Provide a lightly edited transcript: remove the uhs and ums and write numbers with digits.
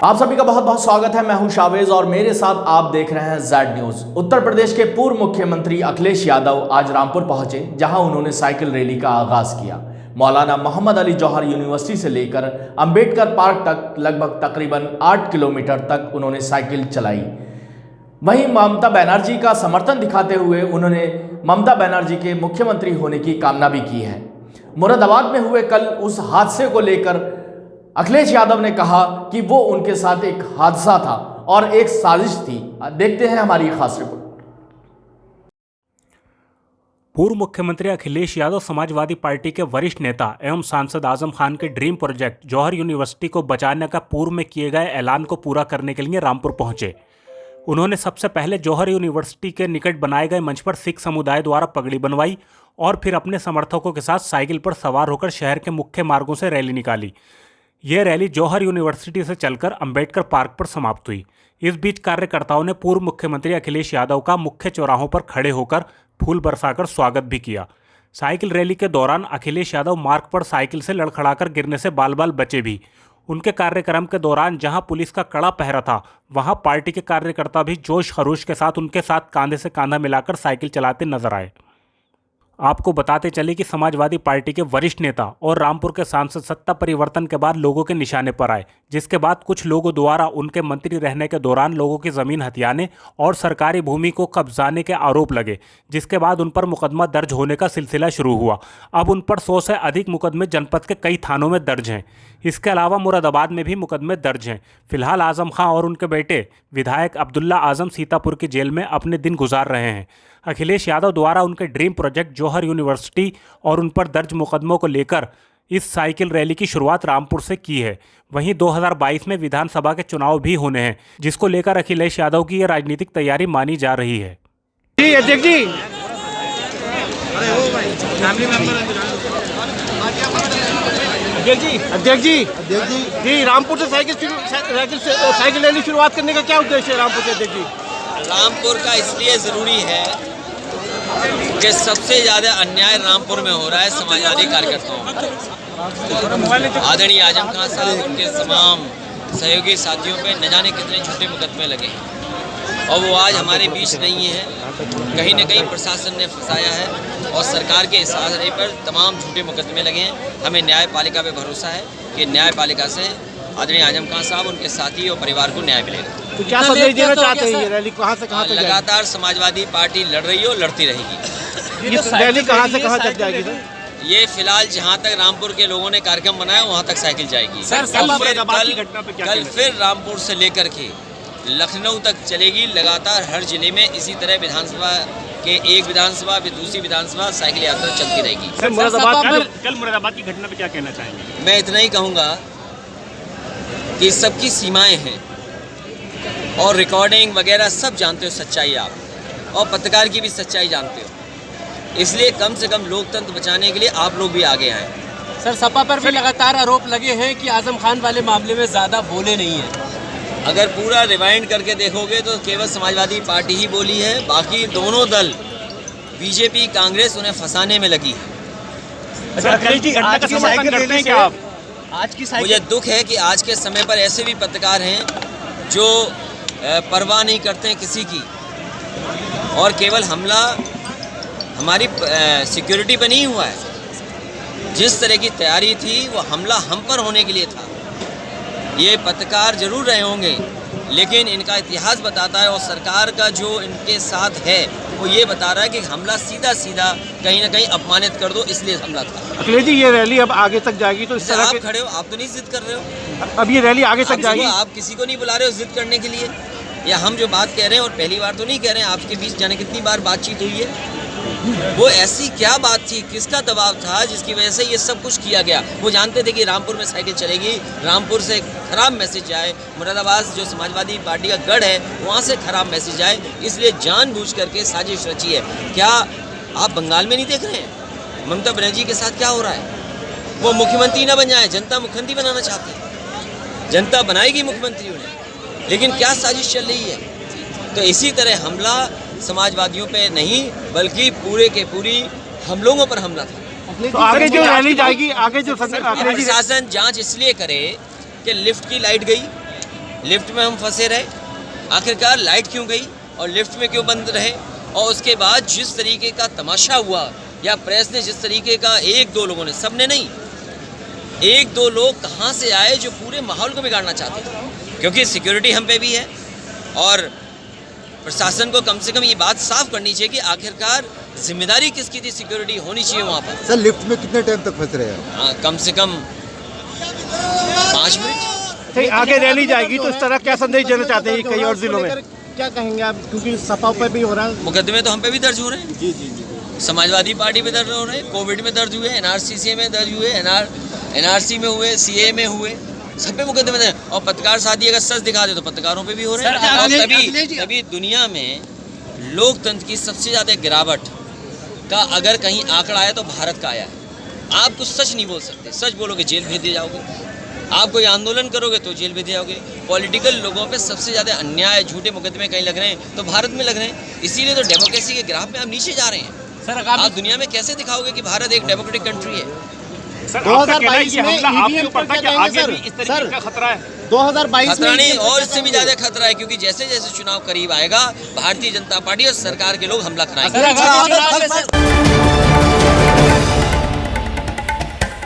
आप सभी का बहुत बहुत स्वागत है। मैं हूं शावेज और मेरे साथ आप देख रहे हैं जेड न्यूज। उत्तर प्रदेश के पूर्व मुख्यमंत्री अखिलेश यादव आज रामपुर पहुंचे, जहां उन्होंने साइकिल रैली का आगाज किया। मौलाना मोहम्मद अली जौहर यूनिवर्सिटी से लेकर अंबेडकर पार्क तक लगभग तकरीबन 8 किलोमीटर तक उन्होंने साइकिल चलाई। वहीं ममता बनर्जी का समर्थन दिखाते हुए उन्होंने ममता बनर्जी के मुख्यमंत्री होने की कामना भी की है। मुरादाबाद में हुए कल उस हादसे को लेकर अखिलेश यादव ने कहा कि वो उनके साथ एक हादसा था और एक साजिश थी। देखते हैं हमारी खास रिपोर्ट। पूर्व मुख्यमंत्री अखिलेश यादव समाजवादी पार्टी के वरिष्ठ नेता एवं सांसद आजम खान के ड्रीम प्रोजेक्ट जौहर यूनिवर्सिटी को बचाने का पूर्व में किए गए ऐलान को पूरा करने के लिए रामपुर पहुंचे। उन्होंने सबसे पहले जौहर यूनिवर्सिटी के निकट बनाए गए मंच पर सिख समुदाय द्वारा पगड़ी बनवाई और फिर अपने समर्थकों के साथ साइकिल पर सवार होकर शहर के मुख्य मार्गों से रैली निकाली। यह रैली जौहर यूनिवर्सिटी से चलकर अंबेडकर पार्क पर समाप्त हुई। इस बीच कार्यकर्ताओं ने पूर्व मुख्यमंत्री अखिलेश यादव का मुख्य चौराहों पर खड़े होकर फूल बरसाकर स्वागत भी किया। साइकिल रैली के दौरान अखिलेश यादव मार्ग पर साइकिल से लड़खड़ाकर गिरने से बाल बाल बचे भी। उनके कार्यक्रम के दौरान जहां पुलिस का कड़ा पहरा था, वहां पार्टी के कार्यकर्ता भी जोश खरोश के साथ उनके साथ कांधे से कांधा मिलाकर साइकिल चलाते नजर आए। आपको बताते चले कि समाजवादी पार्टी के वरिष्ठ नेता और रामपुर के सांसद सत्ता परिवर्तन के बाद लोगों के निशाने पर आए, जिसके बाद कुछ लोगों द्वारा उनके मंत्री रहने के दौरान लोगों की जमीन हथियाने और सरकारी भूमि को कब्जाने के आरोप लगे, जिसके बाद उन पर मुकदमा दर्ज होने का सिलसिला शुरू हुआ। अब उन पर 100 से अधिक मुकदमे जनपद के कई थानों में दर्ज हैं। इसके अलावा मुरादाबाद में भी मुकदमे दर्ज हैं। फिलहाल आजम खां और उनके बेटे विधायक अब्दुल्ला आजम सीतापुर की जेल में अपने दिन गुजार रहे हैं। अखिलेश यादव द्वारा उनके ड्रीम प्रोजेक्ट जौहर यूनिवर्सिटी और उन पर दर्ज मुकदमों को लेकर इस साइकिल रैली की शुरुआत रामपुर से की है। वहीं 2022 में विधानसभा के चुनाव भी होने हैं, जिसको लेकर अखिलेश यादव की ये राजनीतिक तैयारी मानी जा रही है। जी अध्यक्ष जी, अध्यक्ष जी, रामपुर से साइकिल रैली शुरुआत करने का क्या उद्देश्य है रामपुर से अध्यक्ष जी? रामपुर का इसलिए ज़रूरी है कि सबसे ज़्यादा अन्याय रामपुर में हो रहा है समाजवादी कार्यकर्ताओं पर। आदरणीय आजम खान साहब, उनके तमाम सहयोगी साथियों पे न जाने कितने झूठे मुकदमे लगे हैं और वो आज हमारे बीच नहीं है। कहीं न कहीं प्रशासन ने फंसाया है और सरकार के इशारे पर तमाम झूठे मुकदमे लगे हैं। हमें न्यायपालिका पे भरोसा है कि न्यायपालिका से आदरणीय आजम खान साहब, उनके साथी और परिवार को न्याय मिलेगा। तो क्या संदेश देना चाहते हैं? ये रैली कहाँ से कहाँ तक लगातार समाजवादी पार्टी लड़ रही है और लड़ती रहेगी। ये रैली कहाँ से कहाँ तक जाएगी सर? ये फिलहाल जहाँ तक रामपुर के लोगों ने कार्यक्रम बनाया वहाँ तक साइकिल जाएगी। कल फिर रामपुर से लेकर के लखनऊ तक चलेगी। लगातार हर जिले में इसी तरह विधानसभा के एक विधानसभा फिर दूसरी विधानसभा साइकिल यात्रा चलती रहेगी। कल मुरादाबाद की घटना पे क्या कहना चाहेंगे? मैं इतना ही कहूँगा कि सबकी सीमाएं हैं और रिकॉर्डिंग वगैरह सब जानते हो सच्चाई आप, और पत्रकार की भी सच्चाई जानते हो। इसलिए कम से कम लोकतंत्र बचाने के लिए आप लोग भी आगे आए। सर, सपा पर भी लगातार आरोप लगे हैं कि आजम खान वाले मामले में ज़्यादा बोले नहीं हैं। अगर पूरा रिवाइंड करके देखोगे तो केवल समाजवादी पार्टी ही बोली है, बाकी दोनों दल बीजेपी कांग्रेस उन्हें फंसाने में लगी है। मुझे दुख है कि आज के समय पर ऐसे भी पत्रकार हैं जो परवाह नहीं करते हैं किसी की, और केवल हमला हमारी सिक्योरिटी पर नहीं हुआ है। जिस तरह की तैयारी थी वो हमला हम पर होने के लिए था। ये पत्रकार जरूर रहे होंगे, लेकिन इनका इतिहास बताता है और सरकार का जो इनके साथ है वो ये बता रहा है कि हमला सीधा सीधा कहीं ना कहीं अपमानित कर दो, इसलिए हमला था। अखिलेश जी, ये रैली अब आगे तक जाएगी तो इस तरह आप खड़े हो, आप तो नहीं जिद कर रहे हो। अब ये रैली आगे तक जाएगी? आप किसी को नहीं बुला रहे हो जिद करने के लिए, या हम जो बात कह रहे हैं और पहली बार तो नहीं कह रहे हैं, आपके बीच जाने कितनी बार बातचीत हुई है। वो ऐसी क्या बात थी, किसका दबाव था जिसकी वजह से ये सब कुछ किया गया? वो जानते थे कि रामपुर में साइकिल चलेगी, रामपुर से खराब मैसेज जाए, मुरादाबाद जो समाजवादी पार्टी का गढ़ है वहाँ से खराब मैसेज जाए, इसलिए जानबूझ करके साजिश रची है। क्या आप बंगाल में नहीं देख रहे हैं ममता बनर्जी के साथ क्या हो रहा है? वो मुख्यमंत्री ना बन जाए, जनता मुख्यमंत्री बनाना चाहती है, जनता बनाएगी मुख्यमंत्री उन्हें, लेकिन क्या साजिश चल रही है? तो इसी तरह हमला समाजवादियों पे नहीं बल्कि पूरे के पूरी हम लोगों पर हमला था। तो आगे जो रैली जाएगी, आगे जो प्रशासन जांच इसलिए करे कि लिफ्ट की लाइट गई, लिफ्ट में हम फंसे रहे, आखिरकार लाइट क्यों गई और लिफ्ट में क्यों बंद रहे, और उसके बाद जिस तरीके का तमाशा हुआ या प्रेस ने जिस तरीके का, एक दो लोगों ने, सबने नहीं, एक दो लोग कहाँ से आए जो पूरे माहौल को बिगाड़ना चाहते थे। क्योंकि सिक्योरिटी हम पे भी है और प्रशासन को कम से कम ये बात साफ करनी चाहिए कि आखिरकार जिम्मेदारी किसकी थी, सिक्योरिटी होनी चाहिए वहाँ पर। सर लिफ्ट में कितने टाइम तक फंस रहे हैं? हाँ, कम से कम 5 मिनट। ठीक, आगे रैली जाएगी तो इस तरह क्या संदेश देना चाहते हैं कई और जिलों में? क्या कहेंगे आप, क्योंकि सपा पे भी हो रहा है मुकदमे, तो हम पे भी दर्ज हो रहे हैं। जी जी जी। समाजवादी पार्टी पे दर्ज हो रहे हैं, कोविड में दर्ज हुए, एनआरसीसी में दर्ज हुए, एनआरसी में हुए, सीए में हुए, सब पे मुकदमे दर्ज। और पत्रकार साथी अगर सच दिखा दे तो पत्रकारों पे भी हो रहे हैं। और तभी दुनिया में लोकतंत्र की सबसे ज़्यादा गिरावट का अगर कहीं आंकड़ा आया तो भारत का आया है। आप कुछ सच नहीं बोल सकते, सच बोलोगे जेल भेज दिए जाओगे, आप कोई आंदोलन करोगे तो जेल भेज दिए जाओगे। पॉलिटिकल लोगों पे सबसे ज़्यादा अन्याय, झूठे मुकदमे कहीं लग रहे हैं तो भारत में लग रहे हैं। इसीलिए तो डेमोक्रेसी के ग्राफ में आप नीचे जा रहे हैं। सर आप दुनिया में कैसे दिखाओगे कि भारत एक डेमोक्रेटिक कंट्री है? 2022 में ईवीएम पर क्या कहेंगे सर? खतरा है 2022 खतरा में नहीं, और इससे भी ज्यादा खतरा है, क्योंकि जैसे जैसे चुनाव करीब आएगा भारतीय जनता पार्टी और सरकार के लोग हमला कराएंगे। सर,